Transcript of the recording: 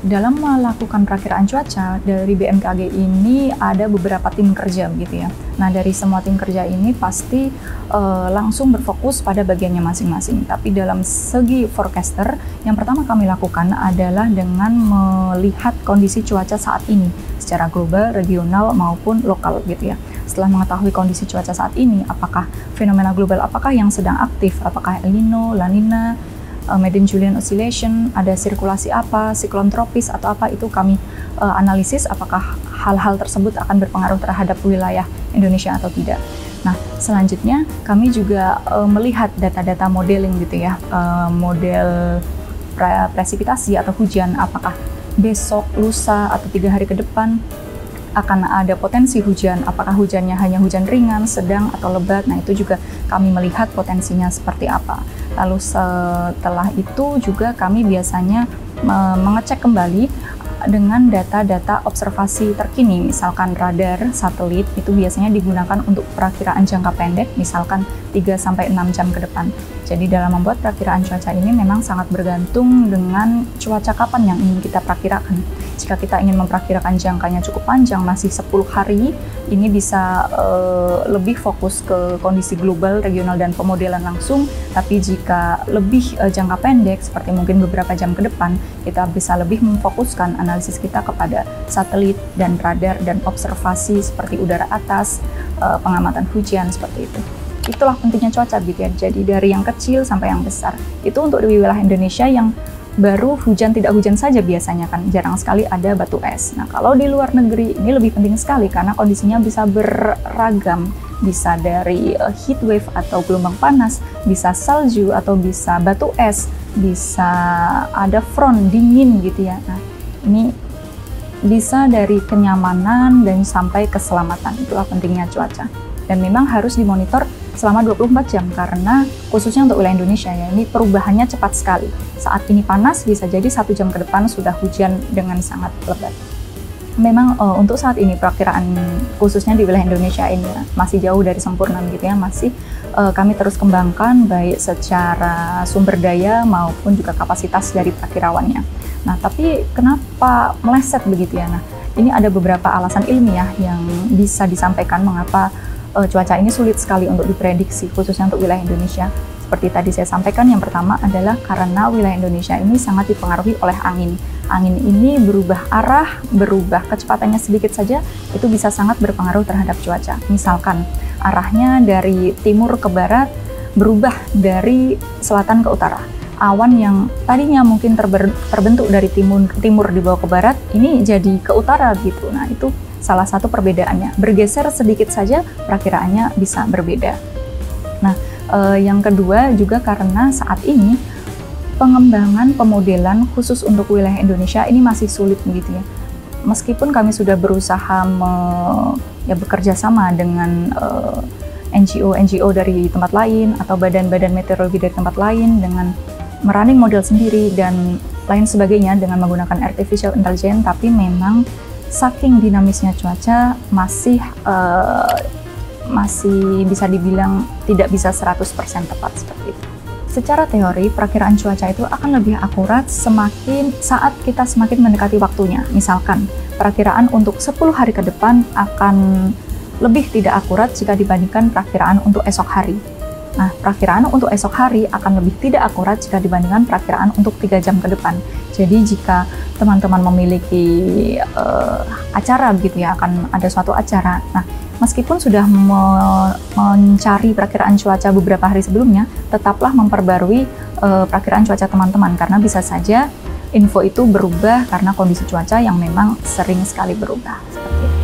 dalam melakukan perakiraan cuaca dari BMKG ini ada beberapa tim kerja begitu ya. Nah, dari semua tim kerja ini pasti langsung berfokus pada bagiannya masing-masing. Tapi dalam segi forecaster, yang pertama kami lakukan adalah dengan melihat kondisi cuaca saat ini secara global, regional maupun lokal gitu ya. Setelah mengetahui kondisi cuaca saat ini, apakah fenomena global apakah yang sedang aktif, apakah El Nino, La Nina, Madden-Julian Oscillation, ada sirkulasi apa, siklon tropis atau apa, itu kami analisis apakah hal-hal tersebut akan berpengaruh terhadap wilayah Indonesia atau tidak. Nah, selanjutnya kami juga melihat data-data modeling gitu ya, model presipitasi atau hujan, apakah besok, lusa, atau 3 hari ke depan akan ada potensi hujan, apakah hujannya hanya hujan ringan, sedang, atau lebat. Nah, itu juga kami melihat potensinya seperti apa. Lalu setelah itu juga kami biasanya mengecek kembali dengan data-data observasi terkini, misalkan radar, satelit, itu biasanya digunakan untuk perakiraan jangka pendek, misalkan 3-6 jam ke depan. Jadi dalam membuat perakiraan cuaca ini memang sangat bergantung dengan cuaca kapan yang ingin kita perakirakan. Jika kita ingin memperakirakan jangkanya cukup panjang, masih 10 hari, ini bisa lebih fokus ke kondisi global, regional, dan pemodelan langsung. Tapi jika lebih jangka pendek, seperti mungkin beberapa jam ke depan, kita bisa lebih memfokuskan analisis kita kepada satelit dan radar dan observasi seperti udara atas, pengamatan hujan, seperti itu. Itulah pentingnya cuaca gitu ya. Jadi dari yang kecil sampai yang besar. Itu untuk di wilayah Indonesia yang baru hujan tidak hujan saja biasanya kan, jarang sekali ada batu es. Nah, kalau di luar negeri ini lebih penting sekali karena kondisinya bisa beragam, bisa dari heat wave atau gelombang panas, bisa salju atau bisa batu es, bisa ada front dingin gitu ya. Nah, ini bisa dari kenyamanan dan sampai keselamatan. Itulah pentingnya cuaca. Dan memang harus dimonitor selama 24 jam karena khususnya untuk wilayah Indonesia ya, ini perubahannya cepat sekali. Saat ini panas, bisa jadi 1 jam ke depan sudah hujan dengan sangat lebat. Memang untuk saat ini perakiraan khususnya di wilayah Indonesia ini masih jauh dari sempurna gitu ya, masih kami terus kembangkan baik secara sumber daya maupun juga kapasitas dari perakirawannya. Nah, tapi kenapa meleset begitu ya? Nah, ini ada beberapa alasan ilmiah yang bisa disampaikan mengapa cuaca ini sulit sekali untuk diprediksi, khususnya untuk wilayah Indonesia. Seperti tadi saya sampaikan, yang pertama adalah karena wilayah Indonesia ini sangat dipengaruhi oleh angin. Angin ini berubah arah, berubah kecepatannya sedikit saja, itu bisa sangat berpengaruh terhadap cuaca. Misalkan arahnya dari timur ke barat, berubah dari selatan ke utara. Awan yang tadinya mungkin terbentuk dari timur dibawa ke barat, ini jadi ke utara gitu. Nah, itu salah satu perbedaannya. Bergeser sedikit saja, perakiraannya bisa berbeda. Nah, yang kedua juga karena saat ini pengembangan pemodelan khusus untuk wilayah Indonesia ini masih sulit begitu ya. Meskipun kami sudah berusaha bekerja sama dengan NGO dari tempat lain atau badan-badan meteorologi dari tempat lain dengan merunning model sendiri dan lain sebagainya dengan menggunakan artificial intelligence, tapi memang saking dinamisnya cuaca masih bisa dibilang tidak bisa 100% tepat seperti itu. Secara teori, perakiraan cuaca itu akan lebih akurat saat kita semakin mendekati waktunya. Misalkan, perakiraan untuk 10 hari ke depan akan lebih tidak akurat jika dibandingkan perakiraan untuk esok hari. Nah, perakiraan untuk esok hari akan lebih tidak akurat jika dibandingkan perakiraan untuk 3 jam ke depan. Jadi jika teman-teman memiliki acara begitu ya, akan ada suatu acara. Nah, meskipun sudah mencari perakiraan cuaca beberapa hari sebelumnya, tetaplah memperbarui perakiraan cuaca teman-teman karena bisa saja info itu berubah karena kondisi cuaca yang memang sering sekali berubah. Seperti itu.